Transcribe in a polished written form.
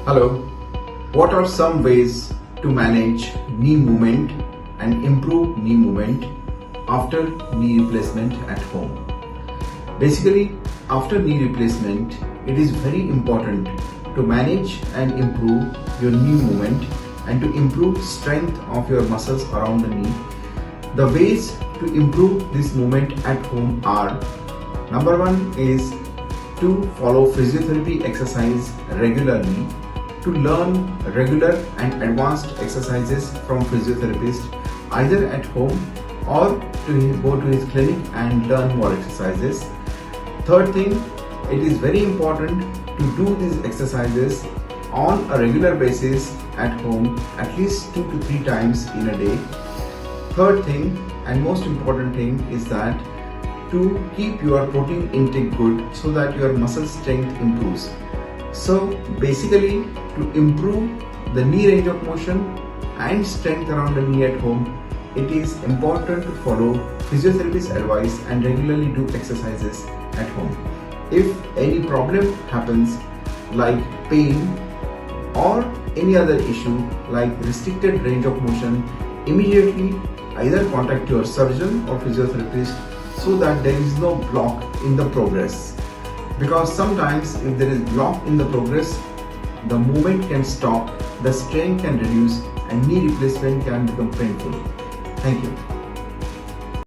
Hello. What are some ways to manage knee movement and improve knee movement after knee replacement at home? Basically, after knee replacement, it is very important to manage and improve your knee movement and to improve strength of your muscles around the knee. The ways to improve this movement at home are: number one is to follow physiotherapy exercise regularly, to learn regular and advanced exercises from physiotherapist either at home or to go to his clinic and learn more exercises. Third thing, it is very important to do these exercises on a regular basis at home at least 2 to 3 times in a day. Third thing and most important thing is that to keep your protein intake good so that your muscle strength improves. So basically, to improve the knee range of motion and strength around the knee at home, it is important to follow physiotherapist's advice and regularly do exercises at home. If any problem happens like pain or any other issue like restricted range of motion, immediately either contact your surgeon or physiotherapist so that there is no block in the progress. Because sometimes if there is block in the progress, the movement can stop, the strain can reduce and knee replacement can become painful. Thank you.